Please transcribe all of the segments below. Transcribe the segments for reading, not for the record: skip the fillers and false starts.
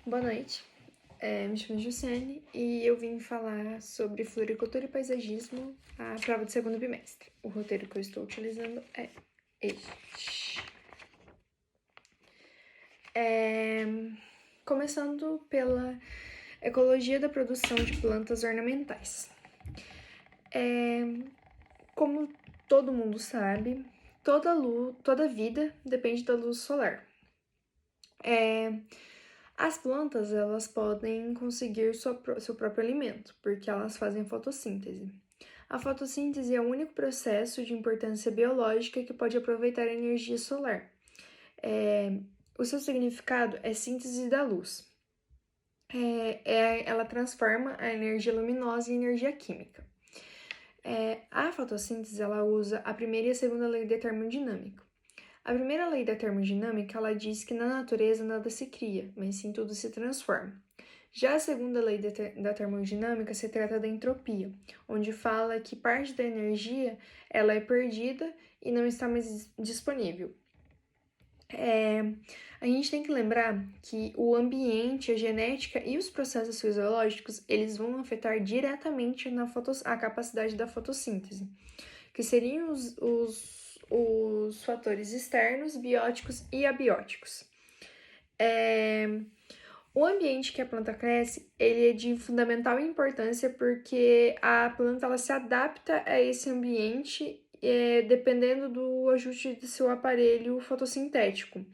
Boa noite, me chamo Jussiane e eu vim falar sobre floricultura e paisagismo, a prova do segundo bimestre. O roteiro que eu estou utilizando é este. Começando pela ecologia da produção de plantas ornamentais. Como todo mundo sabe, toda vida depende da luz solar. As plantas, elas podem conseguir seu próprio alimento, porque elas fazem fotossíntese. A fotossíntese é o único processo de importância biológica que pode aproveitar a energia solar. O seu significado é síntese da luz. Ela transforma a energia luminosa em energia química. A fotossíntese, ela usa a primeira e a segunda lei da termodinâmica. A primeira lei da termodinâmica, ela diz que na natureza nada se cria, mas sim tudo se transforma. Já a segunda lei da termodinâmica se trata da entropia, onde fala que parte da energia ela é perdida e não está mais disponível. A gente tem que lembrar que o ambiente, a genética e os processos fisiológicos, eles vão afetar diretamente a capacidade da fotossíntese, que seriam os fatores externos, bióticos e abióticos. O ambiente que a planta cresce, ele é de fundamental importância porque a planta ela se adapta a esse ambiente dependendo do ajuste do seu aparelho fotossintético,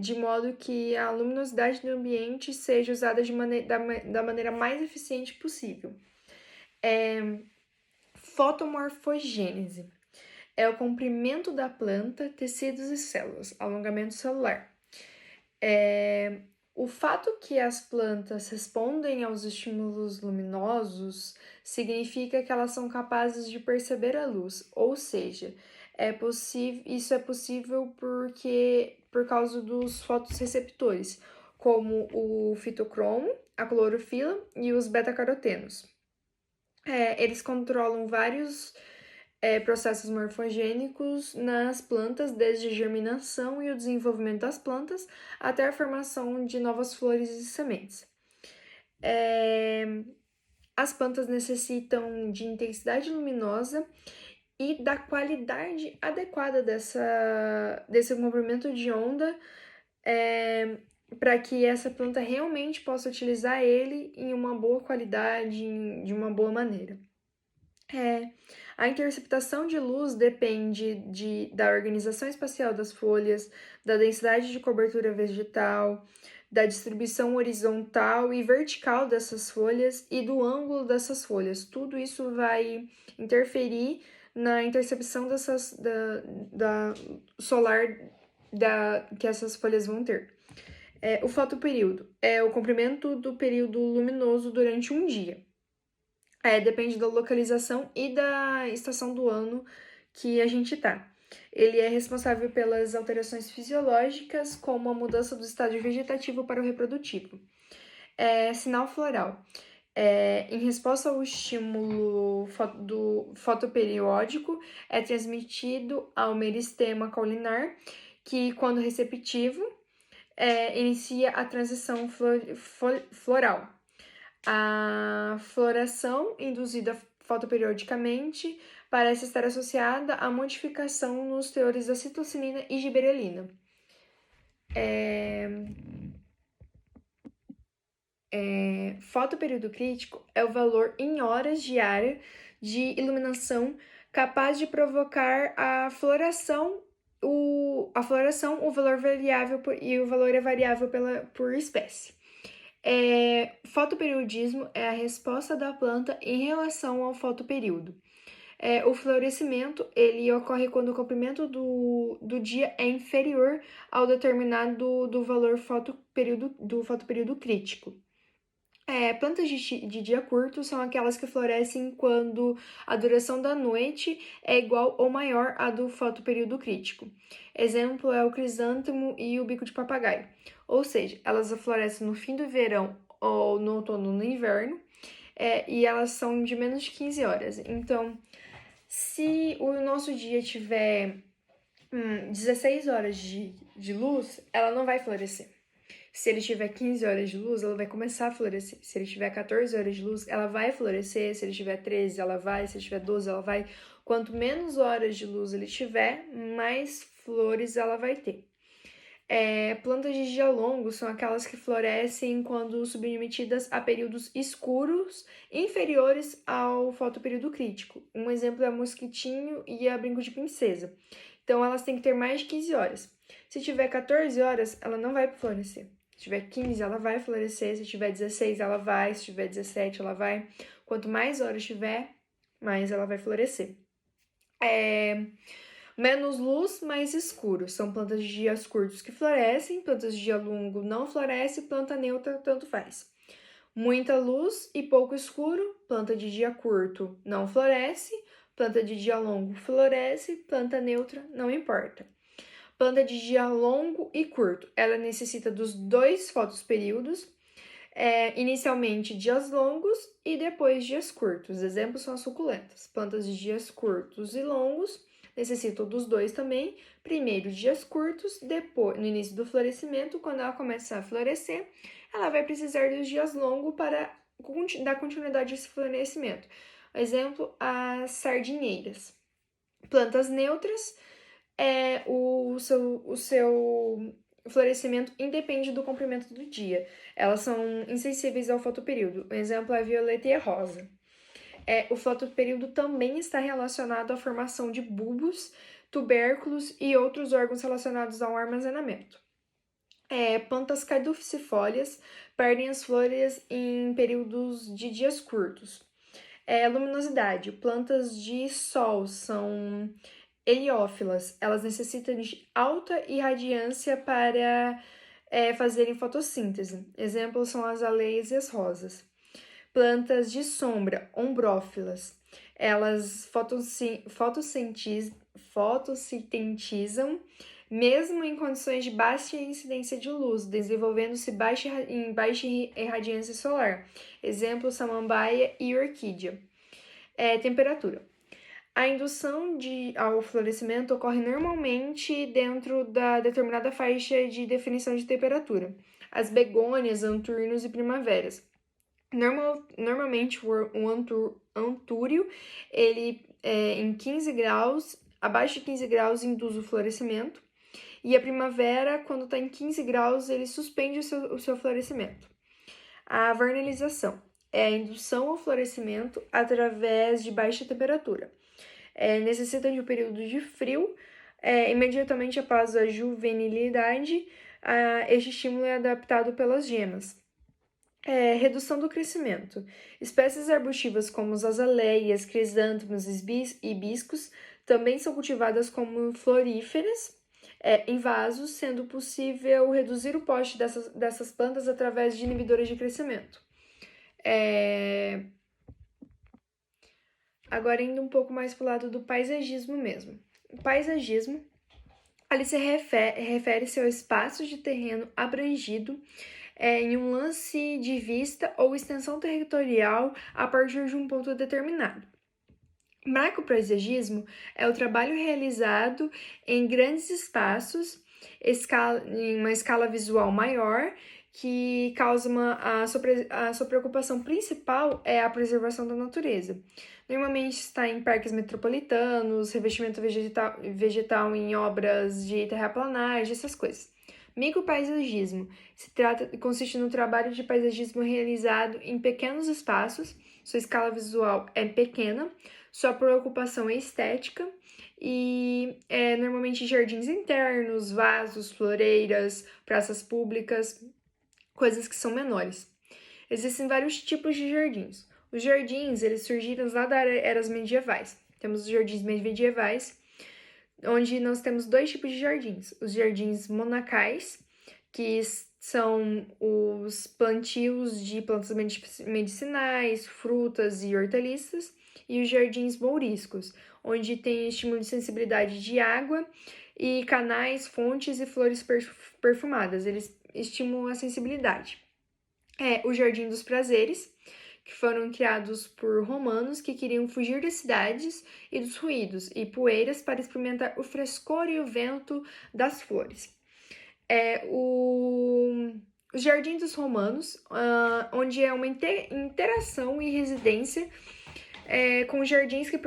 de modo que a luminosidade do ambiente seja usada da maneira mais eficiente possível. Fotomorfogênese é o comprimento da planta, tecidos e células, alongamento celular. O fato que as plantas respondem aos estímulos luminosos significa que elas são capazes de perceber a luz, ou seja, isso é possível por causa dos fotorreceptores, como o fitocromo, a clorofila e os beta-carotenos. Eles controlam vários processos morfogênicos nas plantas, desde a germinação e o desenvolvimento das plantas até a formação de novas flores e sementes. As plantas necessitam de intensidade luminosa e da qualidade adequada desse comprimento de onda para que essa planta realmente possa utilizar ele em uma boa qualidade, de uma boa maneira. A interceptação de luz depende da organização espacial das folhas, da densidade de cobertura vegetal, da distribuição horizontal e vertical dessas folhas e do ângulo dessas folhas. Tudo isso vai interferir na intercepção da solar que essas folhas vão ter. O fotoperíodo é o comprimento do período luminoso durante um dia. Depende da localização e da estação do ano que a gente tá. Ele é responsável pelas alterações fisiológicas, como a mudança do estágio vegetativo para o reprodutivo. Sinal floral. Em resposta ao estímulo do fotoperiódico, é transmitido ao meristema caulinar, que, quando receptivo, inicia a transição floral. A floração induzida fotoperiodicamente parece estar associada à modificação nos teores da citocinina e gibberelina. Fotoperíodo crítico é o valor em horas diária de iluminação capaz de provocar a floração. O valor variável e o valor é variável por espécie. Fotoperiodismo é a resposta da planta em relação ao fotoperíodo. O florescimento ele ocorre quando o comprimento do dia é inferior ao determinado do valor do fotoperíodo crítico. Plantas de dia curto são aquelas que florescem quando a duração da noite é igual ou maior à do fotoperíodo crítico. Exemplo é o crisântemo e o bico de papagaio. Ou seja, elas florescem no fim do verão ou no outono ou no inverno, e elas são de menos de 15 horas. Então, se o nosso dia tiver 16 horas de luz, ela não vai florescer. Se ele tiver 15 horas de luz, ela vai começar a florescer. Se ele tiver 14 horas de luz, ela vai florescer. Se ele tiver 13, ela vai. Se ele tiver 12, ela vai. Quanto menos horas de luz ele tiver, mais flores ela vai ter. Plantas de dia longo são aquelas que florescem quando submetidas a períodos escuros inferiores ao fotoperíodo crítico. Um exemplo é o mosquitinho e a brinco de princesa. Então, elas têm que ter mais de 15 horas. Se tiver 14 horas, ela não vai florescer. Se tiver 15, ela vai florescer. Se tiver 16, ela vai. Se tiver 17, ela vai. Quanto mais horas tiver, mais ela vai florescer. Menos luz, mais escuro. São plantas de dias curtos que florescem, plantas de dia longo não florescem, planta neutra tanto faz. Muita luz e pouco escuro, planta de dia curto não floresce, planta de dia longo floresce, planta neutra não importa. Planta de dia longo e curto, ela necessita dos dois fotoperíodos, inicialmente dias longos e depois dias curtos. Exemplos são as suculentas. Plantas de dias curtos e longos necessitam dos dois também. Primeiro dias curtos, depois no início do florescimento, quando ela começar a florescer, ela vai precisar dos dias longos para dar continuidade a esse florescimento. Exemplo, as sardinheiras. Plantas neutras, o seu florescimento independe do comprimento do dia. Elas são insensíveis ao fotoperíodo. Um exemplo é a violeta e a rosa. O fotoperíodo também está relacionado à formação de bulbos, tubérculos e outros órgãos relacionados ao armazenamento. Plantas caducifólias perdem as flores em períodos de dias curtos. Luminosidade. Plantas de sol são heliófilas. Elas necessitam de alta irradiância para fazerem fotossíntese. Exemplos são as aleias e as rosas. Plantas de sombra, ombrófilas. Elas fotossintetizam mesmo em condições de baixa incidência de luz, desenvolvendo-se em baixa irradiância solar. Exemplo, samambaia e orquídea. Temperatura. A indução ao florescimento ocorre normalmente dentro da determinada faixa de definição de temperatura. As begônias, anturnos e primaveras. Normalmente o antúrio, ele em 15 graus, abaixo de 15 graus, induz o florescimento. E a primavera, quando está em 15 graus, ele suspende o seu florescimento. A vernalização é a indução ao florescimento através de baixa temperatura. Necessita de um período de frio, imediatamente após a juvenilidade, este estímulo é adaptado pelas gemas. Redução do crescimento. Espécies arbustivas como as azaleias, crisântemos e hibiscos também são cultivadas como floríferas em vasos, sendo possível reduzir o poste dessas plantas através de inibidores de crescimento. Agora indo um pouco mais para o lado do paisagismo mesmo. O paisagismo, ele se refere-se ao espaço de terreno abrangido em um lance de vista ou extensão territorial a partir de um ponto determinado. Macropaisagismo é o trabalho realizado em grandes espaços, em uma escala visual maior, que causa a sua preocupação principal é a preservação da natureza. Normalmente está em parques metropolitanos, revestimento vegetal em obras de terraplanagem, essas coisas. Micropaisagismo consiste no trabalho de paisagismo realizado em pequenos espaços, sua escala visual é pequena, sua preocupação é estética e normalmente jardins internos, vasos, floreiras, praças públicas, coisas que são menores. Existem vários tipos de jardins. Os jardins, eles surgiram lá das eras medievais. Temos os jardins medievais, onde nós temos dois tipos de jardins. Os jardins monacais, que são os plantios de plantas medicinais, frutas e hortaliças, e os jardins mouriscos, onde tem estímulo de sensibilidade de água e canais, fontes e flores perfumadas. Eles estimulam a sensibilidade. O Jardim dos Prazeres, que foram criados por romanos que queriam fugir das cidades e dos ruídos e poeiras para experimentar o frescor e o vento das flores. O os Jardins dos Romanos, onde é uma interação e residência com jardins que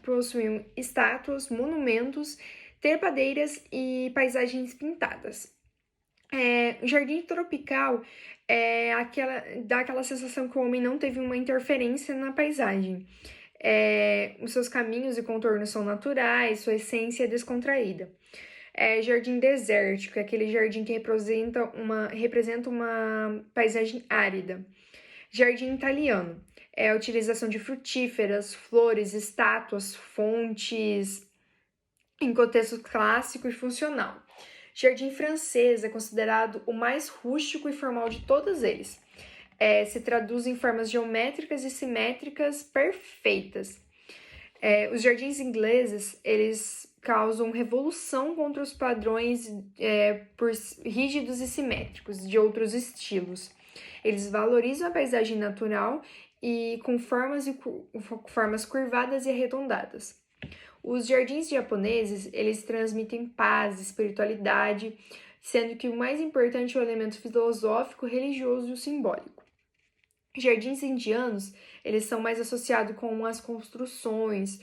possuíam estátuas, monumentos, trepadeiras e paisagens pintadas. O jardim tropical dá aquela sensação que o homem não teve uma interferência na paisagem. Os seus caminhos e contornos são naturais, sua essência é descontraída. Jardim desértico, é aquele jardim que representa uma paisagem árida. Jardim italiano, é a utilização de frutíferas, flores, estátuas, fontes, em contexto clássico e funcional. Jardim francês é considerado o mais rústico e formal de todos eles. Se traduz em formas geométricas e simétricas perfeitas. Os jardins ingleses, eles causam revolução contra os padrões por rígidos e simétricos de outros estilos. Eles valorizam a paisagem natural e com formas curvadas e arredondadas. Os jardins japoneses, eles transmitem paz, espiritualidade, sendo que o mais importante é o elemento filosófico, religioso e o simbólico. Jardins indianos, eles são mais associados com as construções,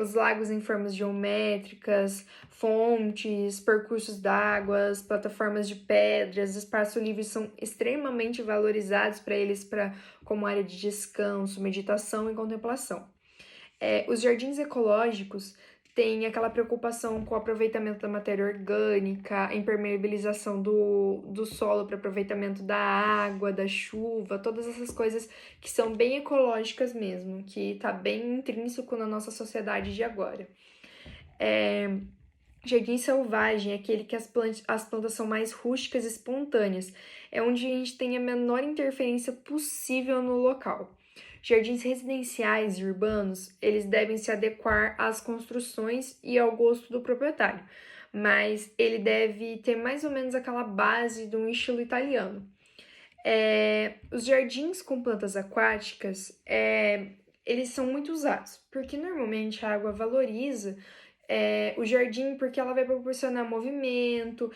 os lagos em formas geométricas, fontes, percursos d'água, plataformas de pedras, espaços livres são extremamente valorizados para eles como área de descanso, meditação e contemplação. Os jardins ecológicos têm aquela preocupação com o aproveitamento da matéria orgânica, a impermeabilização do solo para aproveitamento da água, da chuva, todas essas coisas que são bem ecológicas mesmo, que está bem intrínseco na nossa sociedade de agora. Jardim selvagem é aquele que as plantas são mais rústicas e espontâneas, é onde a gente tem a menor interferência possível no local. Jardins residenciais e urbanos, eles devem se adequar às construções e ao gosto do proprietário, mas ele deve ter mais ou menos aquela base de um estilo italiano. Os jardins com plantas aquáticas, eles são muito usados, porque normalmente a água valoriza o jardim porque ela vai proporcionar movimento,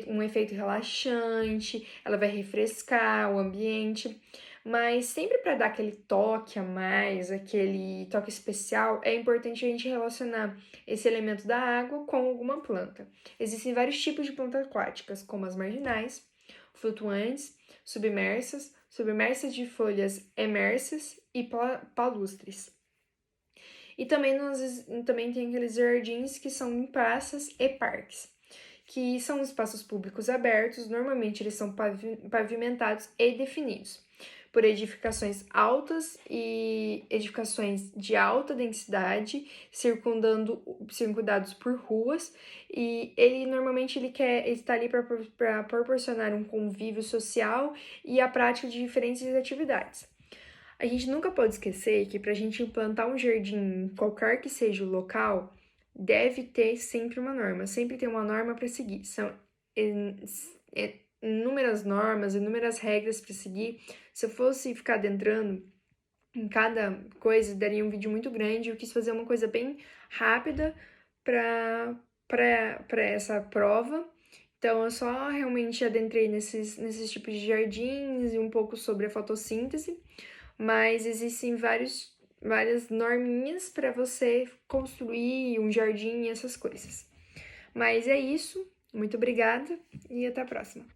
um efeito relaxante, ela vai refrescar o ambiente, mas sempre para dar aquele toque a mais, aquele toque especial, é importante a gente relacionar esse elemento da água com alguma planta. Existem vários tipos de plantas aquáticas, como as marginais, flutuantes, submersas de folhas emersas e palustres. E também tem aqueles jardins que são em praças e parques, que são espaços públicos abertos, normalmente eles são pavimentados e definidos por edificações altas e edificações de alta densidade, circundados por ruas, e ele normalmente ele está ali para proporcionar um convívio social e a prática de diferentes atividades. A gente nunca pode esquecer que para a gente implantar um jardim, qualquer que seja o local, deve ter sempre uma norma, sempre tem uma norma para seguir. São inúmeras normas, inúmeras regras para seguir. Se eu fosse ficar adentrando em cada coisa, daria um vídeo muito grande. Eu quis fazer uma coisa bem rápida para essa prova. Então, eu só realmente adentrei nesses tipos de jardins e um pouco sobre a fotossíntese, mas existem várias norminhas para você construir um jardim e essas coisas. Mas é isso, muito obrigada e até a próxima.